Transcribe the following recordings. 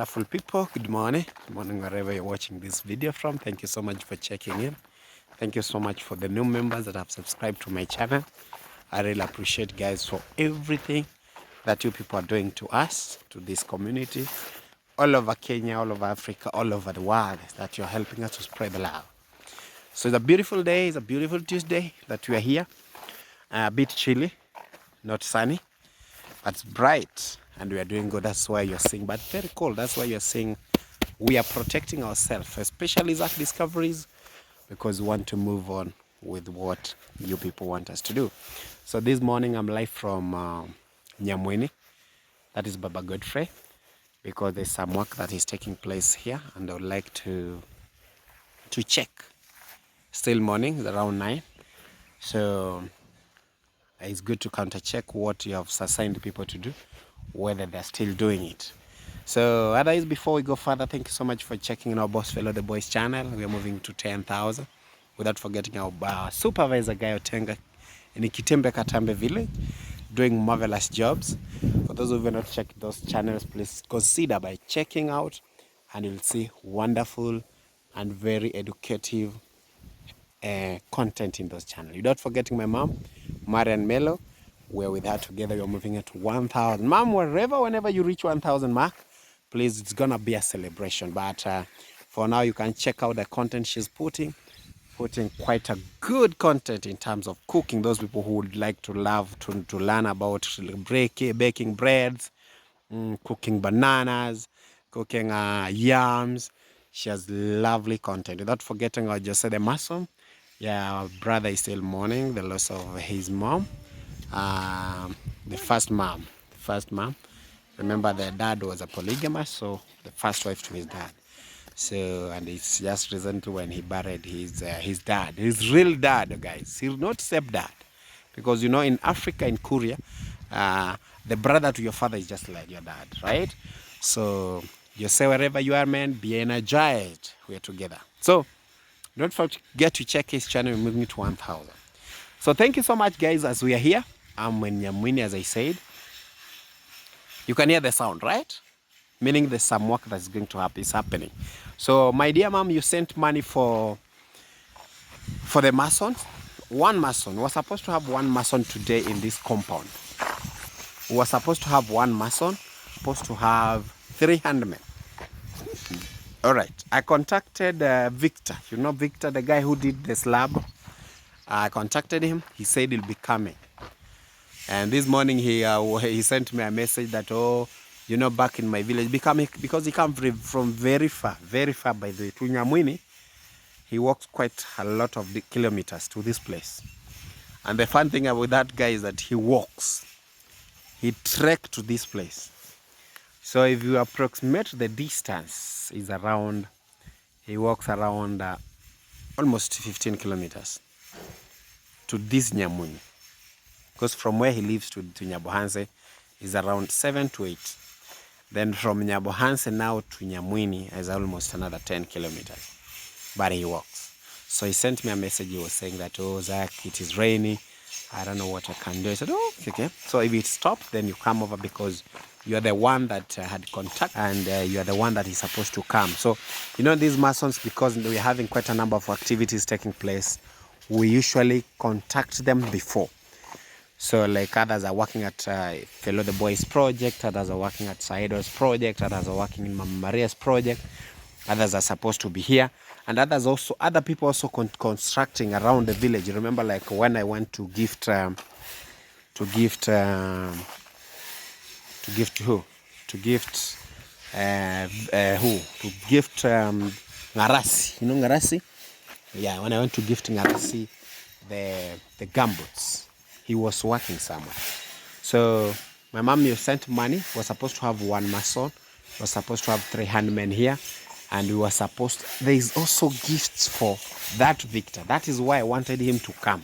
wonderful people. Good morning. Good morning, wherever you're watching this video from. Thank you so much for checking in. Thank you so much for the new members that have subscribed to my channel. I really appreciate, guys, for everything that you people are doing to us, to this community, all over Kenya, all over Africa, all over the world, that you're helping us to spread the love. So it's a beautiful day. It's a beautiful Tuesday that we are here. A bit chilly, not sunny, but it's bright. And we are doing good. That's why you're seeing, but very cold. That's why you're seeing we are protecting ourselves, especially Zach Discoveries, because we want to move on with what you people want us to do. So this morning I'm live from Nyamweni. That is Baba Godfrey, because there's some work that is taking place here, and I would like to check. Still morning, it's around 9. So it's good to counter check what you have assigned people to do, whether they're still doing it. So otherwise, before we go further, thank you so much for checking in our Boss Fellow the Boys channel. We are moving to 10,000, without forgetting our supervisor Guy Otenga in Kitembe Katambe village, doing marvelous jobs. For those who have not checked those channels, please consider by checking out, and you'll see wonderful and very educative content in those channels. Without forgetting my mom, Marian Melo. We're with her together. We're moving it to 1,000. Mom, whenever you reach 1,000 mark, please, it's gonna be a celebration. But for now, you can check out the content she's putting quite a good content in terms of cooking. Those people who would like to learn about baking breads, cooking bananas, cooking yams. She has lovely content. Without forgetting, I just said the Mason. Yeah, our brother is still mourning the loss of his mom. The first mom. Remember, their dad was a polygamist, so the first wife to his dad. So, and it's just recently when he buried his dad, his real dad, guys. He's not stepdad, because you know in Africa, in Korea, the brother to your father is just like your dad, right? So you say wherever you are, man, be energized. We're together. So don't forget to check his channel. We're moving to 1,000. So thank you so much, guys, as we are here. I'm in Nyamweni, as I said. You can hear the sound, right? Meaning there's some work that's going to happen, is happening. So my dear mom, you sent money for the masons. One mason. We were supposed to have one mason today in this compound. We were supposed to have one mason, supposed to have 300 men. All right. I contacted Victor. You know Victor, the guy who did the slab? I contacted him. He said he'll be coming. And this morning he sent me a message that, oh, you know, back in my village, because he comes from very far by the way, to Nyamweni. He walks quite a lot of the kilometers to this place. And the fun thing about that guy is that he walks. He treks to this place. So if you approximate the distance, is around, he walks around almost 15 kilometers to this Nyamweni. Because from where he lives to Nyabohanse is around 7 to 8. Then from Nyabohanse now to Nyamweni is almost another 10 kilometers. But he walks. So he sent me a message. He was saying that, oh, Zach, it is rainy. I don't know what I can do. I said, oh, okay. So if it stops, then you come over, because you are the one that had contact, and you are the one that is supposed to come. So, you know, these masons, because we're having quite a number of activities taking place, we usually contact them before. So like others are working at Fellow the Boys project, others are working at Saido's project, others are working in Mama Maria's project, others are supposed to be here, and other people also constructing around the village. You remember, like when I went to gift who? To gift Ngarasi. You know Ngarasi? Yeah, when I went to gift Ngarasi the gumboots, he was working somewhere. So my mom, you sent money. We were supposed to have one mason. We were supposed to have 300 men here. And we were supposed there is also gifts for that Victor. That is why I wanted him to come.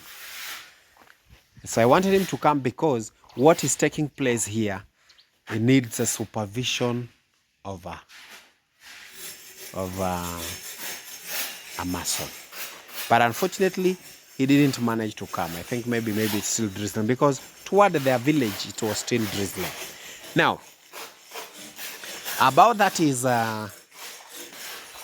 So I wanted him to come because what is taking place here, it needs a supervision of a mason. But unfortunately, he didn't manage to come. I think maybe it's still drizzling, because toward their village it was still drizzling. Now, About that is,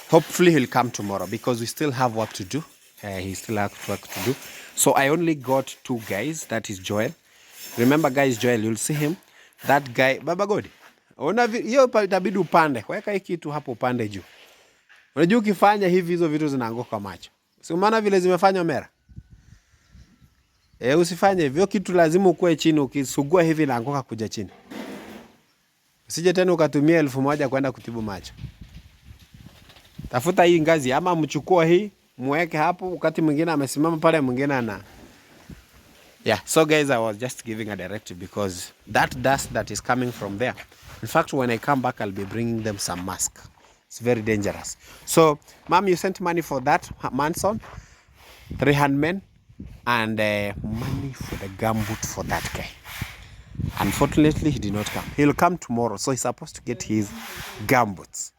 hopefully he'll come tomorrow because we still have work to do. He still has work to do. So I only got 2 guys. That is Joel. Remember guys, Joel, you'll see him. That guy, Baba God. Hiyo itabidi upande. Weka hii kitu hapo upande juu. Unajua ukifanya hivi hizo vitu zinaanguka macho. Si maana vile zimefanya Omera. Usifanye hivyo, kitu lazima ukue chini, ukisugua hivi inaanguka kuja chini. Usije tena ukatumia 1000 kwenda kutibu macho. Tafuta hii ngazi ama mchukua hii, muweke hapo, wakati mwingine amesimama pale, mwingine ana. Yeah, so guys, I was just giving a directive because that dust that is coming from there. In fact, when I come back, I'll be bringing them some mask. It's very dangerous. So, Mom, you sent money for that Manson, 300 men, and money for the gumboot for that guy. Unfortunately, he did not come. He'll come tomorrow, so he's supposed to get his gumboots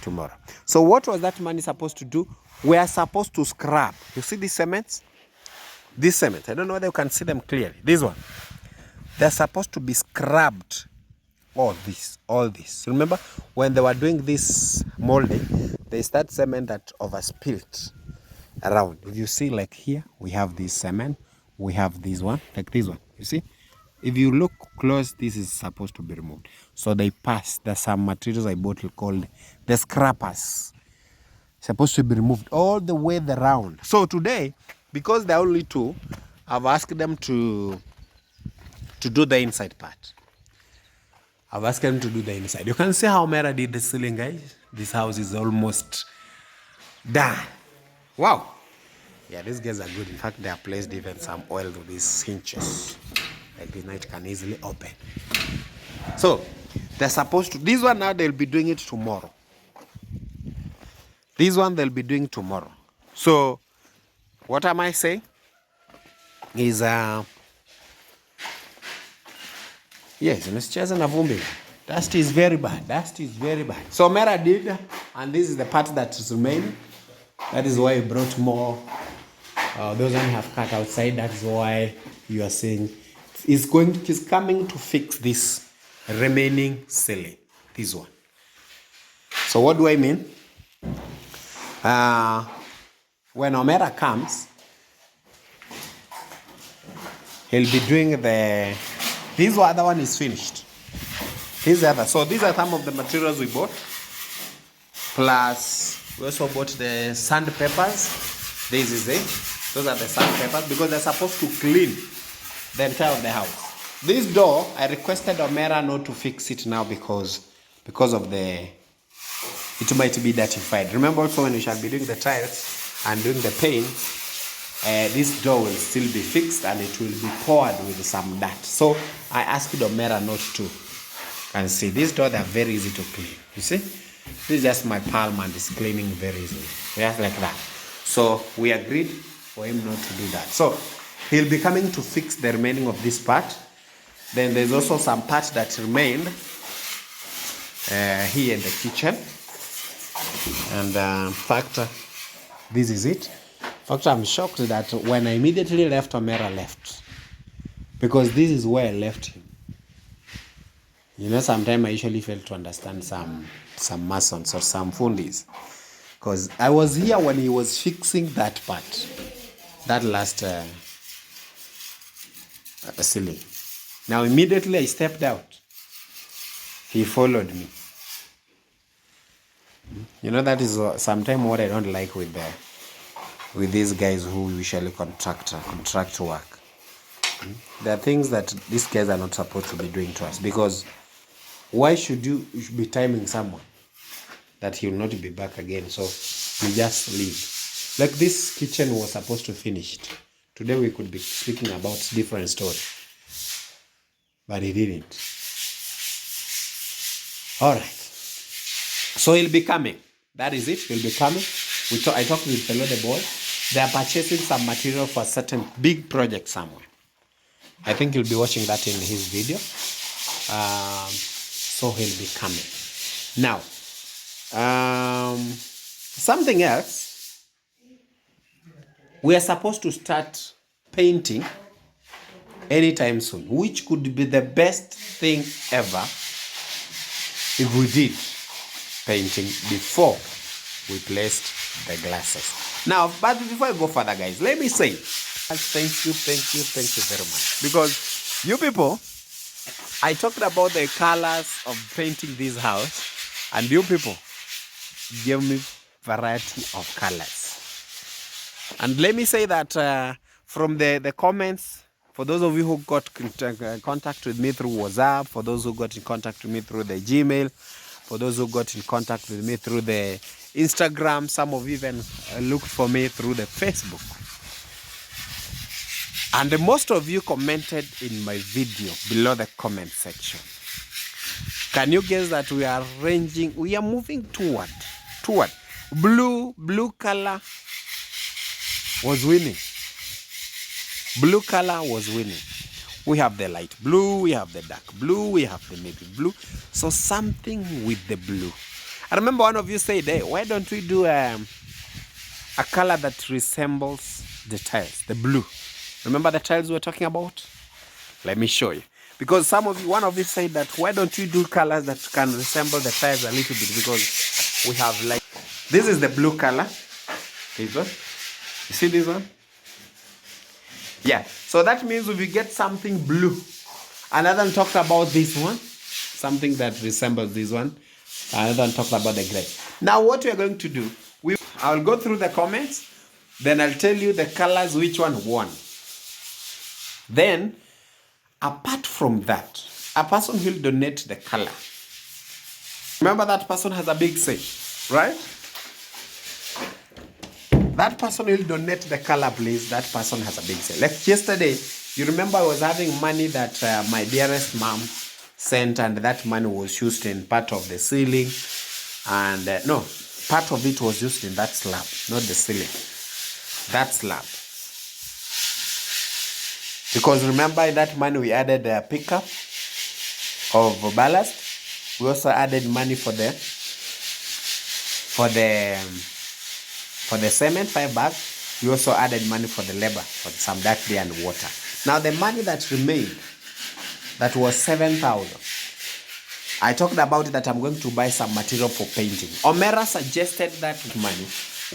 tomorrow. So what was that money supposed to do? We are supposed to scrap. You see these cements? These cements, I don't know whether you can see them clearly. This one. They're supposed to be scrubbed. All this. Remember, when they were doing this molding, they start cement that overspilt around. If you see, like here, we have this cement. We have this one, like this one. You see? If you look close, this is supposed to be removed. So they pass. There's some materials I bought called the scrappers. Supposed to be removed all the way around. So today, because there are only 2, I've asked them to do the inside part. I've asked them to do the inside. You can see how Mera did the ceiling, guys. This house is almost done. Wow. Yeah, these guys are good. In fact, they have placed even some oil to these hinges. Like this, night can easily open. So, they're supposed to, this one now they'll be doing it tomorrow. This one they'll be doing tomorrow. So, what am I saying? Is, yes, msicheze na vumbi. Dust is very bad. Dust is very bad. So, Mera did, and this is the part that is remaining. That is why I brought more. Those one have cut outside. That is why you are seeing he's coming to fix this remaining ceiling. This one. So what do I mean? When Omera comes, he'll be doing this other one is finished. Here's the other. So these are some of the materials we bought. Plus, we also bought the sandpapers. This is it. Those are the sandpapers because they're supposed to clean the entire of the house. This door, I requested Omera not to fix it now because of it might be dirtified. Remember also when we shall be doing the tiles and doing the paint, this door will still be fixed and it will be poured with some dirt. So I asked Omera not to. You can see this door, they are very easy to clean. You see? This is just my palm and it's cleaning very easily. Just like that. So we agreed for him not to do that. So he'll be coming to fix the remaining of this part. Then there's also some parts that remained here in the kitchen. And in fact, this is it. In fact, I'm shocked that when I immediately left, Omera left. Because this is where I left him. You know, sometimes I usually fail to understand some masons or some fundis. Because I was here when he was fixing that part. That last ceiling. Now immediately I stepped out. He followed me. You know, that is sometimes what I don't like with these guys who usually contract work. There are things that these guys are not supposed to be doing to us, because why should you be timing someone that he will not be back again? So you just leave. Like this kitchen was supposed to finish. Today we could be speaking about different story, but he didn't. All right. So he'll be coming. That is it. He'll be coming. I talked with fellow the boy. They are purchasing some material for a certain big project somewhere. I think you'll be watching that in his video. So he'll be coming. Now, something else. We are supposed to start painting anytime soon, which could be the best thing ever if we did painting before we placed the glasses. Now, but before I go further, guys, let me say thank you very much. Because you people, I talked about the colors of painting this house, and you people gave me variety of colors. And let me say that from the comments, for those of you who got contact with me through WhatsApp, for those who got in contact with me through the Gmail, for those who got in contact with me through the Instagram, some of you even looked for me through the Facebook. And most of you commented in my video below the comment section. Can you guess that we are moving toward blue color was winning. Blue color was winning. We have the light blue, we have the dark blue, we have the navy blue. So something with the blue. I remember one of you said, hey, why don't we do a color that resembles the tiles, the blue. Remember the tiles we were talking about? Let me show you. Because one of you said that, why don't we do colors that can resemble the tiles a little bit? Because we have like, this is the blue color. This one. You see this one? Yeah. So that means if you get something blue, another talked about this one, something that resembles this one, another talked about the gray. Now what we are going to do, I'll go through the comments, then I'll tell you the colors, which one won. Then, apart from that, a person will donate the color. Remember, that person has a big say, right? That person will donate the color, please. That person has a big say. Like yesterday, you remember I was having money that my dearest mom sent, and that money was used in part of the ceiling. And no, part of it was used in that slab, not the ceiling. That slab. Because remember, in that money we added a pickup of ballast. We also added money for the cement, 5 bags. We also added money for the labor, for some dark day and water. Now the money that remained, that was 7,000. I talked about it, that I'm going to buy some material for painting. Omera suggested that with money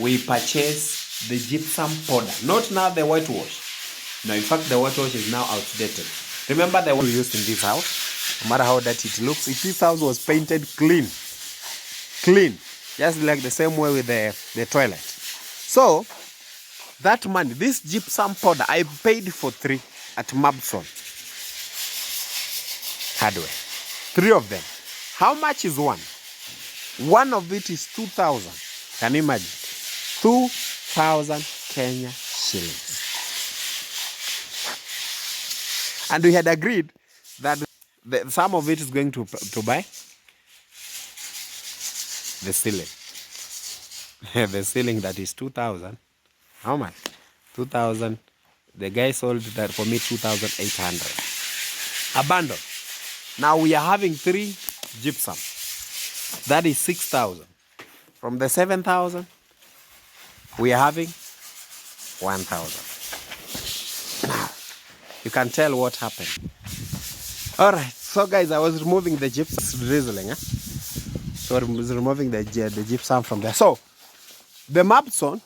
we purchase the gypsum powder, not now the whitewash. No, in fact, the whitewash is now outdated. Remember the one we used in this house? No matter how dirty it looks, this house was painted clean. Clean. Just like the same way with the toilet. So, that money, this gypsum powder, I paid for 3 at Mabson Hardware. 3 of them. How much is one? One of it is 2,000. Can you imagine? 2,000 Kenya shillings. And we had agreed that some of it is going to buy the ceiling. The ceiling that is 2,000. How much? 2,000. The guy sold that for me 2,800. A bundle. Now we are having 3 gypsum. That is 6,000. From the 7,000, we are having 1,000. Now, you can tell what happened. All right. So guys, I was removing the gypsum, drizzling. So I was removing the gypsum from there. So the mapstone,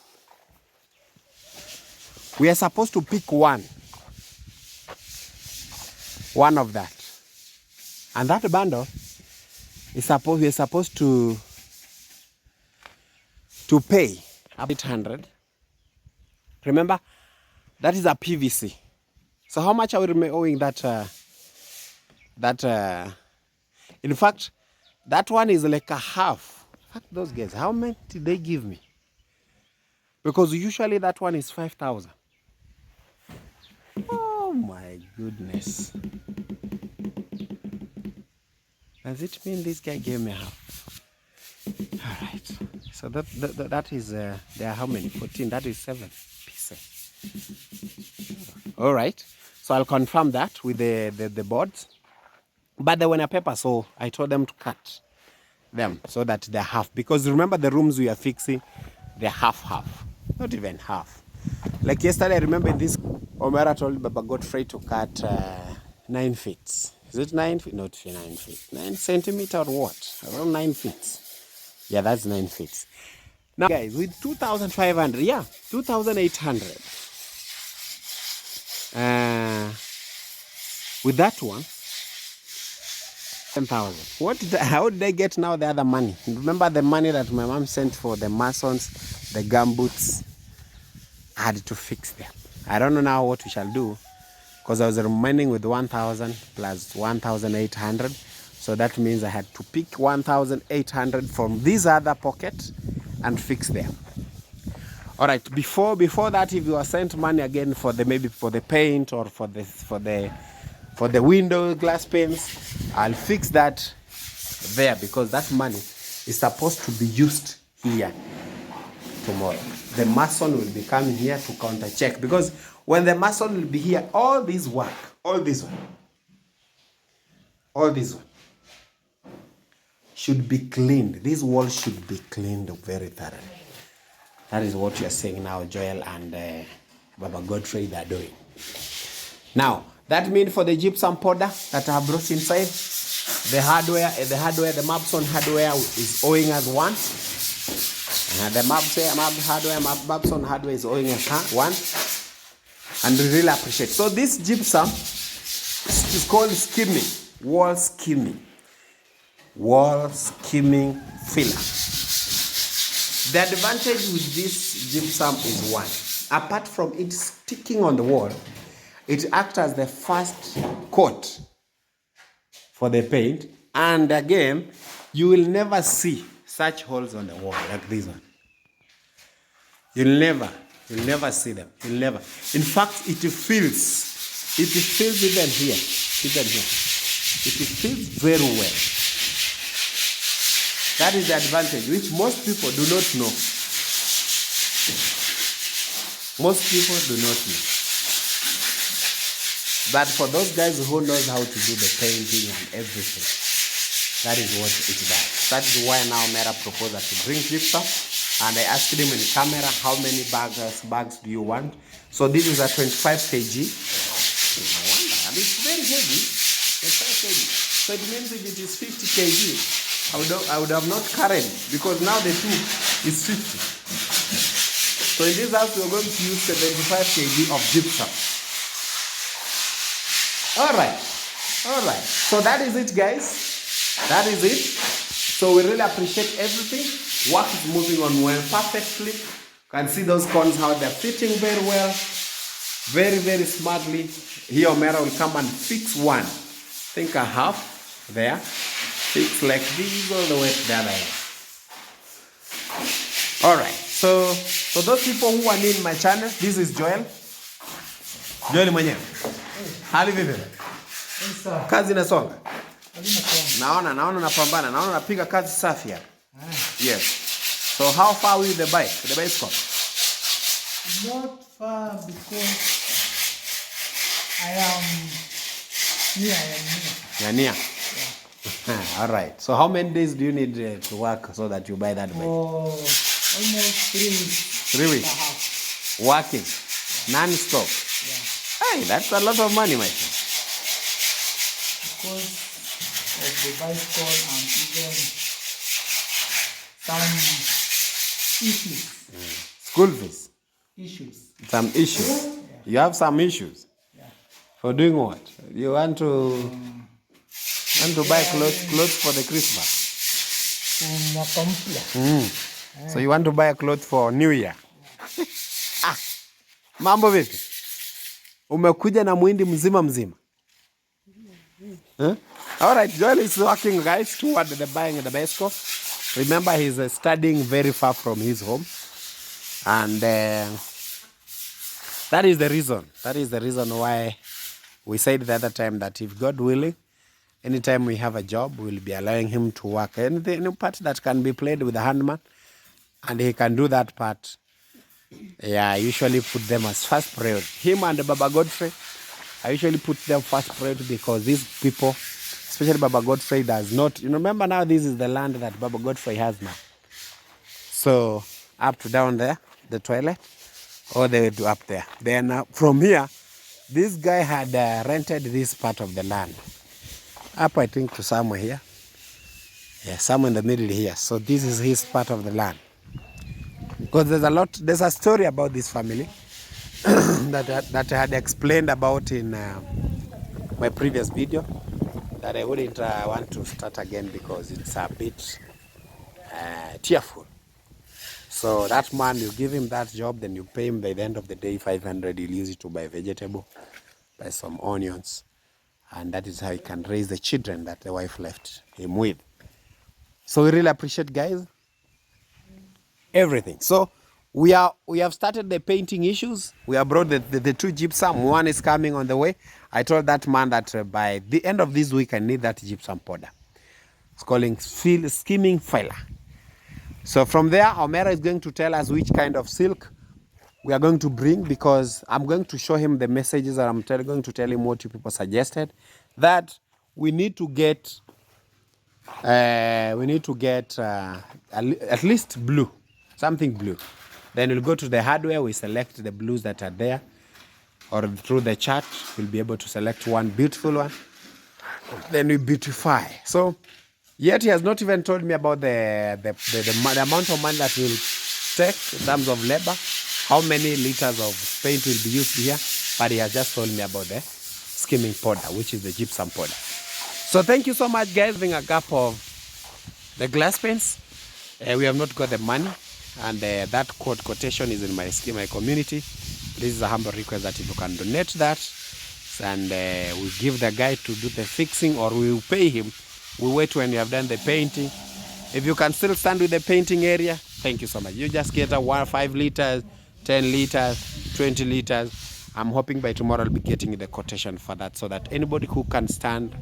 we are supposed to pick one of that, and that bundle is we are supposed to pay 800. Remember, that is a PVC. So how much are we owing that? In fact, that one is like a half. In fact, those guys, how many did they give me? Because usually that one is 5,000. Oh my goodness. Does it mean this guy gave me half? All right. So that is, there are how many? 14. That is 7 pieces. All right. So I'll confirm that with the boards. But they were in a paper, so I told them to cut them so that they're half. Because remember, the rooms we are fixing, they're half. Not even half. Like yesterday, I remember this, Omera told Baba Godfrey to cut 9 feet. Is it 9 feet? Not 9 feet. 9 centimeter or what? Around 9 feet. Yeah, that's 9 feet. Now, guys, with 2,500, yeah, 2,800. With that one, 10,000. How did I get now the other money? Remember the money that my mom sent for the masons, the gumboots? I had to fix them. I don't know now what we shall do, because I was remaining with 1,000 plus 1,800. So that means I had to pick 1,800 from this other pocket and fix them. All right. Before that, if you are sent money again for maybe for the paint or for the window glass panes, I'll fix that there, because that money is supposed to be used here tomorrow. The mason will be coming here to counter check, because when the mason will be here, all this one should be cleaned. This wall should be cleaned very thoroughly. That is what you are saying now, Joel and Baba Godfrey are doing. Now, that means for the gypsum powder that I have brought inside, the Mabson hardware is owing us one. The Mabson hardware is owing us one. And we really appreciate. So this gypsum is called skimming, wall skimming filler. The advantage with this gypsum is one. Apart from it sticking on the wall, it acts as the first coat for the paint. And again, you will never see such holes on the wall like this one. You'll never see them. You'll never. In fact, it feels even here. It feels very well. That is the advantage, which most people do not know. Most people do not know. But for those guys who knows how to do the painting and everything, that is what it does. That is why now Mera proposed to bring gypsum. And I asked him in camera, how many bags do you want? So this is a 25 kg. No wonder, and it's very heavy. 25 kg. So it means if it is 50 kg, I would have not carried, because now the two is 50. So in this house, we are going to use 75 kg of gypsum. All right. So that is it, guys. That is it. So we really appreciate everything. Work is moving on well, perfectly. You can see those cones, how they're fitting very well. Very, very smartly. Here, Omera will come and fix one. I think a half there. Fix like this all the way to the other end. All right. So for those people who are new in my channel, this is Joel. Joel mwenyewe. Hali vipi? Kazi inasonga. Naona napambana. Naona napiga kazi safi hapa. Yes. So how far with the bicycle? Not far, because I am near. You're near? Yeah. All right. So how many days do you need to work so that you buy that bike? Oh, almost 3 weeks. 3 weeks? Working? Yeah. Non-stop? Yeah. Hey, that's a lot of money, my friend. Because of the bicycle and even some issues. School fees? Issues. Some issues? Yeah. You have some issues? Yeah. For doing what? You want to buy clothes for the Christmas? So you want to buy a clothes for New Year? Yeah. Mambo vipi? Umekuja na mwindi mzima? Huh? All right, Joel is working, guys, toward the buying the bicycle. Remember, he's studying very far from his home. And that is the reason. That is the reason why we said the other time that if God willing, anytime we have a job, we'll be allowing him to work. Any part that can be played with a handman, and he can do that part. Yeah, I usually put them as first priority. Him and Baba Godfrey, I usually put them first priority, because these people, especially Baba Godfrey, does not. You remember now, this is the land that Baba Godfrey has now. So up to down there, the toilet, all the way to up there. Then from here, this guy had rented this part of the land. up, I think, to somewhere here. Yeah, somewhere in the middle here. So this is his part of the land. Because there's a story about this family that I had explained about in my previous video that I wouldn't want to start again because it's a bit tearful. So that man, you give him that job, then you pay him by the end of the day 500, he'll use it to buy vegetable, buy some onions, and that is how he can raise the children that the wife left him with. So we really appreciate, guys, everything. So we have started the painting issues. We have brought the two gypsum. One is coming on the way. I told that man that by the end of this week I need that gypsum powder. It's calling Skimming Filer. So from there, Omera is going to tell us which kind of silk we are going to bring, because I'm going to show him the messages that I'm going to tell him what you people suggested, that we need to get at least blue, something blue. Then we'll go to the hardware, we select the blues that are there, or through the chart, we'll be able to select one beautiful one. Then we beautify. So yet he has not even told me about the amount of money that will take in terms of labor, how many liters of paint will be used here, but he has just told me about the skimming powder, which is the gypsum powder. So thank you so much, guys, having a gap of the glass paints. We have not got the money, and that quotation is in my community. This is a humble request that if you can donate that, and we'll give the guy to do the fixing, or we will pay him. We'll wait when you have done the painting. If you can still stand with the painting area, thank you so much. You just get a 5 liters, 10 liters, 20 liters. I'm hoping by tomorrow I'll be getting the quotation for that, so that anybody who can stand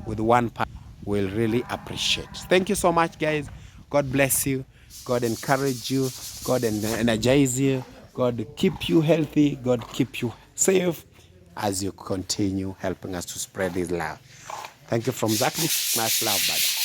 with one part will really appreciate. Thank you so much, guys. God bless you. God encourage you. God energize you. God keep you healthy. God keep you safe as you continue helping us to spread this love. Thank you from Zachary. Much love, buddy.